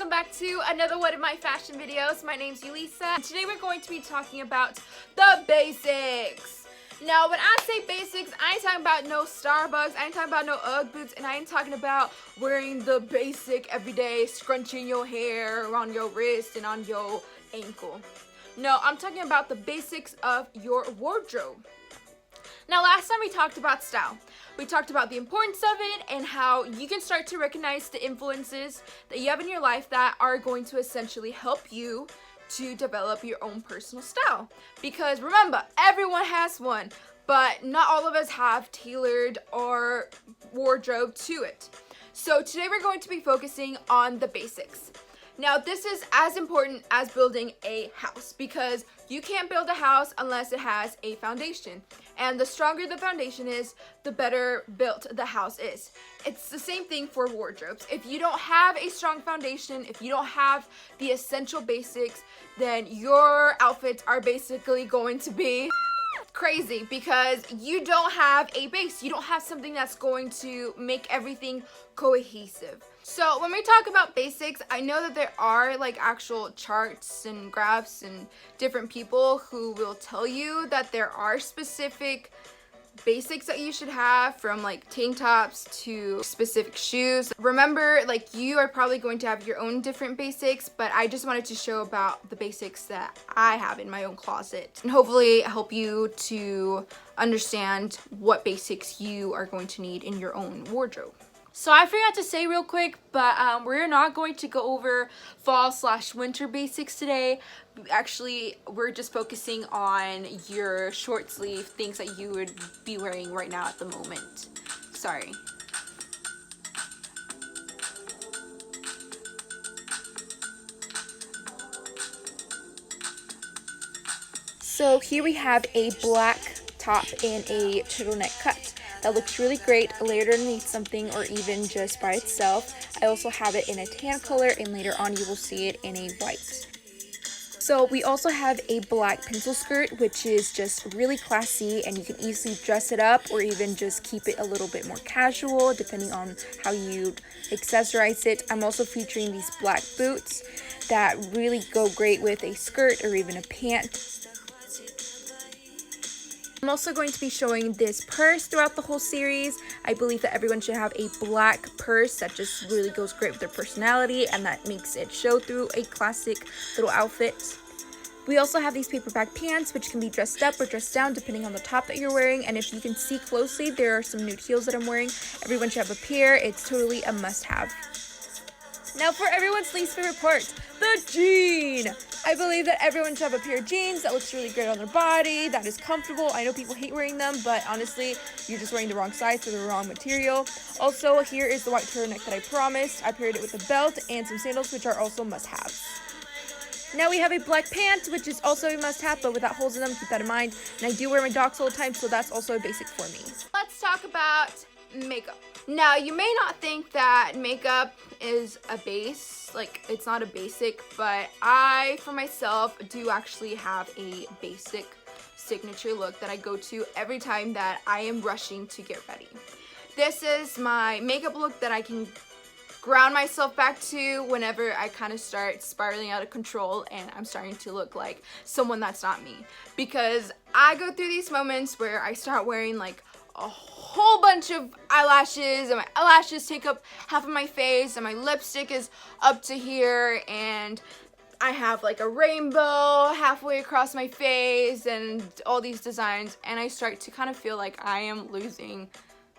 welcome back to another one of my fashion videos. My name's Yulisa, and today we're going to be talking about the basics. Now, when I say basics, I ain't talking about no Starbucks, I ain't talking about no Ugg boots, and I ain't talking about wearing the basic everyday scrunching your hair around your wrist and on your ankle. No, I'm talking about the basics of your wardrobe. Now, last time we talked about style. We talked about the importance of it and how you can start to recognize the influences that you have in your life that are going to essentially help you to develop your own personal style. Because remember, everyone has one, but not all of us have tailored our wardrobe to it. So today we're going to be focusing on the basics. Now, this is as important as building a house because you can't build a house unless it has a foundation. And the stronger the foundation is, the better built the house is. It's the same thing for wardrobes. If you don't have a strong foundation, if you don't have the essential basics, then your outfits are basically going to be crazy because you don't have a base. You don't have something that's going to make everything cohesive. So when we talk about basics, I know that there are like actual charts and graphs and different people who will tell you that there are specific basics that you should have, from like tank tops to specific shoes. Remember, like, you are probably going to have your own different basics, but I just wanted to show about the basics that I have in my own closet and hopefully help you to understand what basics you are going to need in your own wardrobe. So I forgot to say real quick, but we're not going to go over fall/winter basics today. Actually, we're just focusing on your short sleeve things that you would be wearing right now at the moment. Sorry. So here we have a black top and a turtleneck cut. That looks really great layered underneath something or even just by itself. I also have it in a tan color, and later on you will see it in a white. So we also have a black pencil skirt, which is just really classy, and you can easily dress it up or even just keep it a little bit more casual depending on how you accessorize it. I'm also featuring these black boots that really go great with a skirt or even a pant. I'm also going to be showing this purse throughout the whole series. I believe that everyone should have a black purse that just really goes great with their personality and that makes it show through a classic little outfit. We also have these paperback pants, which can be dressed up or dressed down depending on the top that you're wearing. And if you can see closely, there are some nude heels that I'm wearing. Everyone should have a pair. It's totally a must-have. Now for everyone's least favorite part, the jean. I believe that everyone should have a pair of jeans that looks really great on their body, that is comfortable. I know people hate wearing them, but honestly, you're just wearing the wrong size or the wrong material. Also, here is the white turtleneck that I promised. I paired it with a belt and some sandals, which are also must-haves. Now we have a black pant, which is also a must-have, but without holes in them, keep that in mind. And I do wear my docs all the time, so that's also a basic for me. Let's talk about makeup. Now, you may not think that makeup is a base, like it's not a basic, but I, for myself, do actually have a basic signature look that I go to every time that I am rushing to get ready. This is my makeup look that I can ground myself back to whenever I kind of start spiraling out of control and I'm starting to look like someone that's not me. Because I go through these moments where I start wearing like a whole bunch of eyelashes and my eyelashes take up half of my face and my lipstick is up to here and I have like a rainbow halfway across my face and all these designs, and I start to kind of feel like I am losing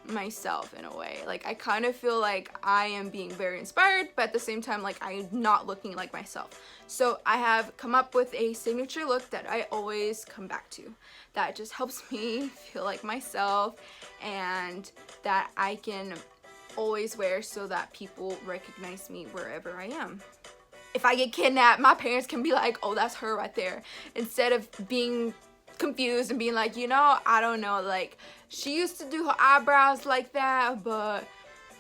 myself in a way. Like, I kind of feel like I am being very inspired, but at the same time, like, I'm not looking like myself. So I have come up with a signature look that I always come back to, that just helps me feel like myself and that I can always wear so that people recognize me wherever I am. If I get kidnapped, my parents can be like, oh, that's her right there, instead of being confused and being like, you know, I don't know, like, she used to do her eyebrows like that, but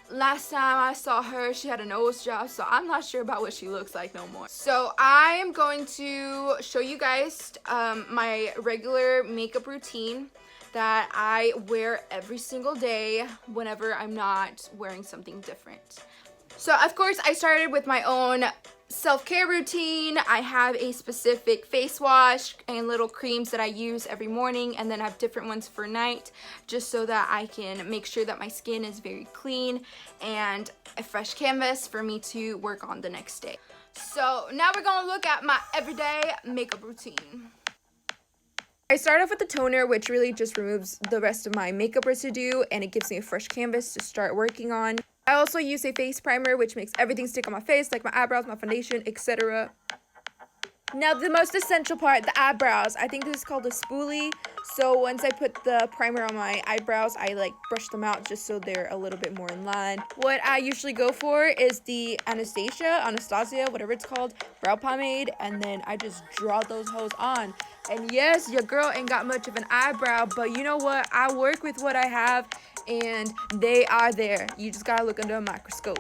last time I saw her, she had a nose job, so I'm not sure about what she looks like no more. So I am going to show you guys my regular makeup routine that I wear every single day whenever I'm not wearing something different. So of course I started with my own self-care routine. I have a specific face wash and little creams that I use every morning, and then I have different ones for night, just so that I can make sure that my skin is very clean and a fresh canvas for me to work on the next day. So now we're gonna look at my everyday makeup routine. I start off with the toner, which really just removes the rest of my makeup residue, and it gives me a fresh canvas to start working on. I also use a face primer, which makes everything stick on my face, like my eyebrows, my foundation, etc. Now the most essential part, the eyebrows. I think this is called a spoolie. So once I put the primer on my eyebrows, I like brush them out just so they're a little bit more in line. What I usually go for is the Anastasia, whatever it's called, brow pomade, and then I just draw those hoes on. And yes, your girl ain't got much of an eyebrow, but you know what? I work with what I have, and they are there. You just gotta look under a microscope.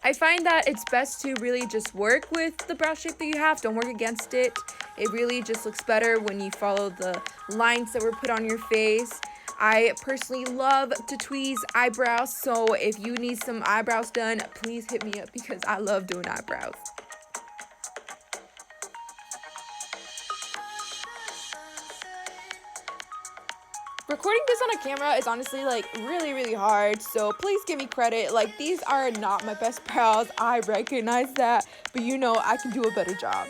I find that it's best to really just work with the brow shape that you have. Don't work against it. It really just looks better when you follow the lines that were put on your face. I personally love to tweeze eyebrows, so if you need some eyebrows done, please hit me up because I love doing eyebrows. Recording this on a camera is honestly like really hard, so please give me credit. Like, these are not my best brows, I recognize that, but you know I can do a better job.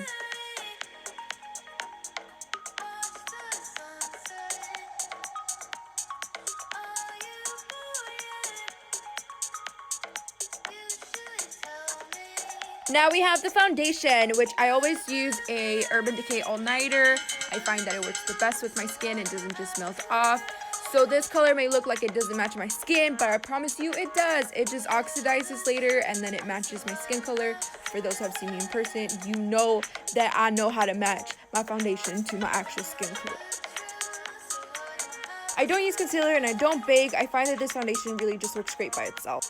Now we have the foundation, which I always use a Urban Decay All-Nighter. I find that it works the best with my skin. It doesn't just melt off. So this color may look like it doesn't match my skin, but I promise you it does. It just oxidizes later and then it matches my skin color. For those who have seen me in person, you know that I know how to match my foundation to my actual skin color. I don't use concealer and I don't bake. I find that this foundation really just works great by itself.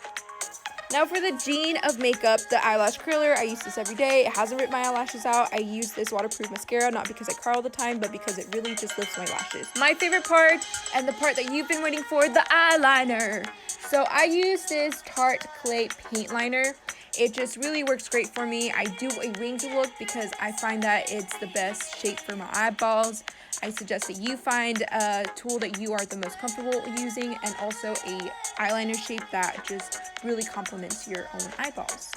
Now for the Gene of makeup, the eyelash curler. I use this every day. It hasn't ripped my eyelashes out. I use this waterproof mascara, not because I cry all the time, but because it really just lifts my lashes. My favorite part, and the part that you've been waiting for, the eyeliner. So I use this Tarte Clay paint liner. It just really works great for me. I do a winged look because I find that it's the best shape for my eyeballs. I suggest that you find a tool that you are the most comfortable using, and also a eyeliner shape that just really complements your own eyeballs.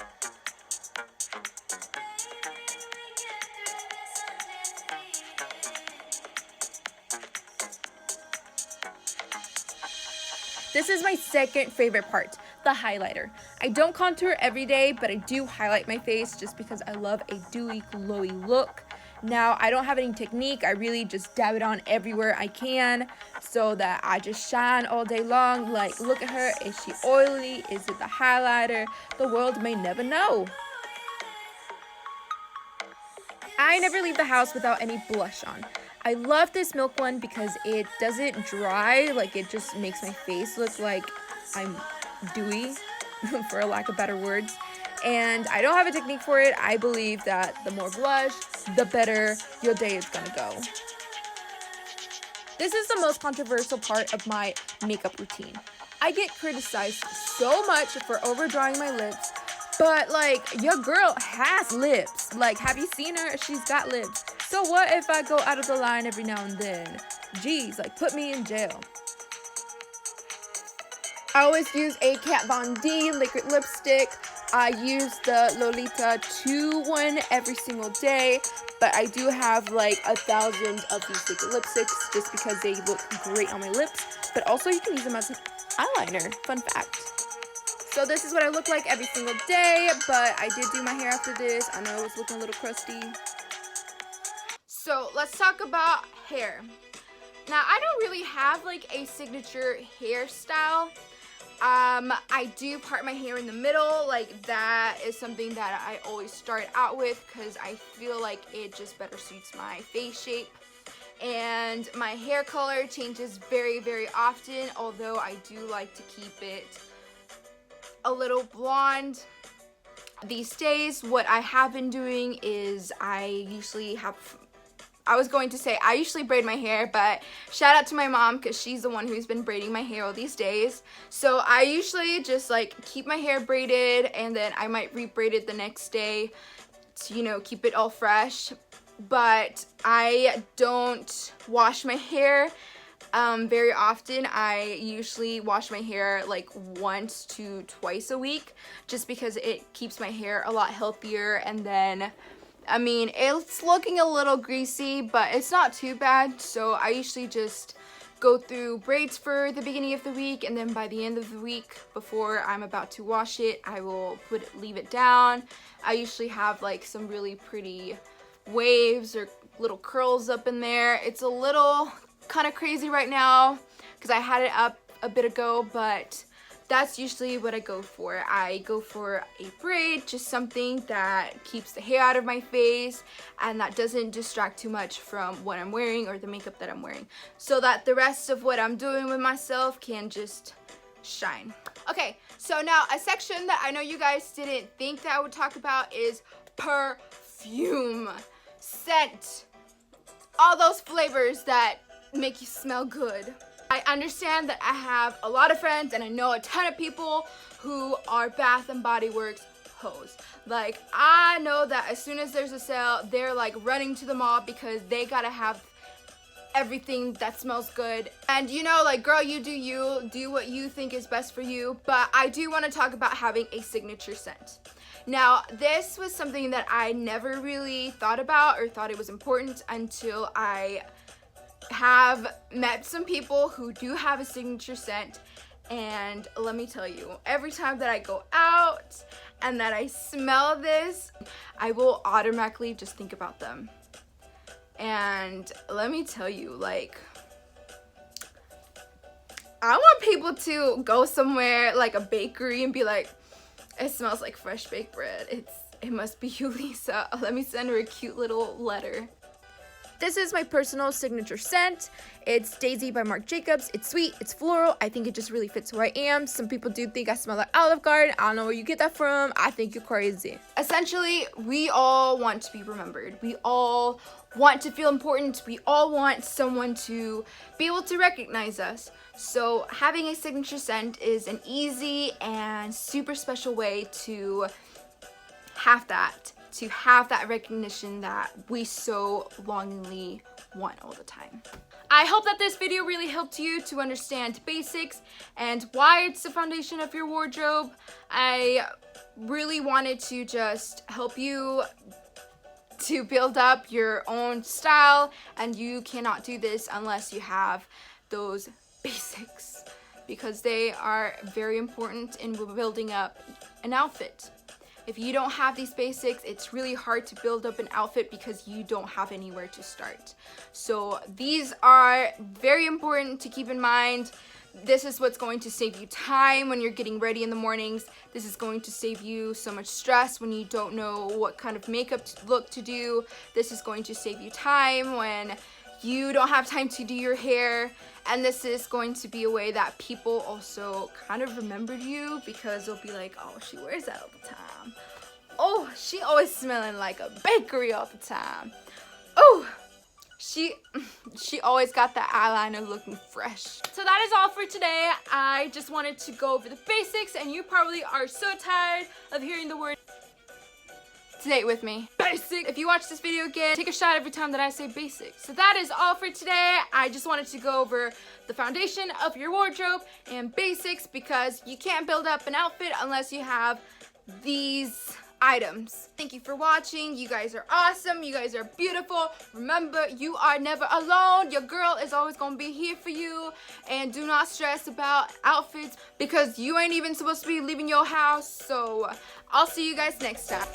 This is my second favorite part, the highlighter. I don't contour every day, but I do highlight my face just because I love a dewy, glowy look. Now, I don't have any technique. I really just dab it on everywhere I can so that I just shine all day long. Like, look at her. Is she oily? Is it the highlighter? The world may never know. I never leave the house without any blush on. I love this Milk one because it doesn't dry. Like, it just makes my face look like I'm dewy, for a lack of better words. And I don't have a technique for it. I believe that the more blush, the better your day is gonna go. This is the most controversial part of my makeup routine. I get criticized so much for overdrawing my lips, but like, your girl has lips. Like, have you seen her? She's got lips. So what if I go out of the line every now and then? Geez, like, put me in jail. I always use a Kat Von D liquid lipstick. I use the Lolita 2 one every single day, but I do have like 1,000 of these liquid lipsticks just because they look great on my lips, but also you can use them as an eyeliner. Fun fact. So this is what I look like every single day, but I did do my hair after this. I know it was looking a little crusty. So let's talk about hair. Now, I don't really have like a signature hairstyle. I do part my hair in the middle. Like, that is something that I always start out with because I feel like it just better suits my face shape. And my hair color changes very often, although I do like to keep it a little blonde. These days, what I have been doing is I usually have I was going to say I usually braid my hair, but shout out to my mom because she's the one who's been braiding my hair all these days. So I usually just like keep my hair braided and then I might re-braid it the next day to, you know, keep it all fresh. But I don't wash my hair very often. I usually wash my hair like once to twice a week just because it keeps my hair a lot healthier. And then I mean, it's looking a little greasy, but it's not too bad. So I usually just go through braids for the beginning of the week, and then by the end of the week, before I'm about to wash it, I will leave it down. I usually have like some really pretty waves or little curls up in there. It's a little kind of crazy right now because I had it up a bit ago, but that's usually what I go for. I go for a braid, just something that keeps the hair out of my face and that doesn't distract too much from what I'm wearing or the makeup that I'm wearing, so that the rest of what I'm doing with myself can just shine. Okay, so now a section that I know you guys didn't think that I would talk about is perfume, scent, all those flavors that make you smell good. I understand that I have a lot of friends and I know a ton of people who are Bath and Body Works hoes. Like, I know that as soon as there's a sale, they're like running to the mall because they gotta have everything that smells good. And you know, like, girl, you do what you think is best for you. But I do want to talk about having a signature scent. Now, this was something that I never really thought about or thought it was important until I have met some people who do have a signature scent, and let me tell you, every time that I go out and that I smell this, I will automatically just think about them. And let me tell you, like, I want people to go somewhere like a bakery and be like, it smells like fresh baked bread. It must be you, Lisa. Let me send her a cute little letter. This is my personal signature scent. It's Daisy by Marc Jacobs. It's sweet, it's floral. I think it just really fits who I am. Some people do think I smell like Olive Garden. I don't know where you get that from. I think you're crazy. Essentially, we all want to be remembered. We all want to feel important. We all want someone to be able to recognize us. So having a signature scent is an easy and super special way to have that. To have that recognition that we so longingly want all the time. I hope that this video really helped you to understand basics and why it's the foundation of your wardrobe. I really wanted to just help you to build up your own style, and you cannot do this unless you have those basics, because they are very important in building up an outfit. If you don't have these basics, it's really hard to build up an outfit because you don't have anywhere to start. So these are very important to keep in mind. This is what's going to save you time when you're getting ready in the mornings. This is going to save you so much stress when you don't know what kind of makeup look to do. This is going to save you time when you don't have time to do your hair. And this is going to be a way that people also kind of remembered you, because they'll be like, oh, she wears that all the time. Oh, she always smelling like a bakery all the time. Oh, she always got that eyeliner looking fresh. So that is all for today. I just wanted to go over the basics, and you probably are so tired of hearing the word. Say it with me. Basic. If you watch this video again, take a shot every time that I say basic. So that is all for today. I just wanted to go over the foundation of your wardrobe and basics, because you can't build up an outfit unless you have these items. Thank you for watching. You guys are awesome. You guys are beautiful. Remember, you are never alone. Your girl is always gonna be here for you. And do not stress about outfits, because you ain't even supposed to be leaving your house. So I'll see you guys next time.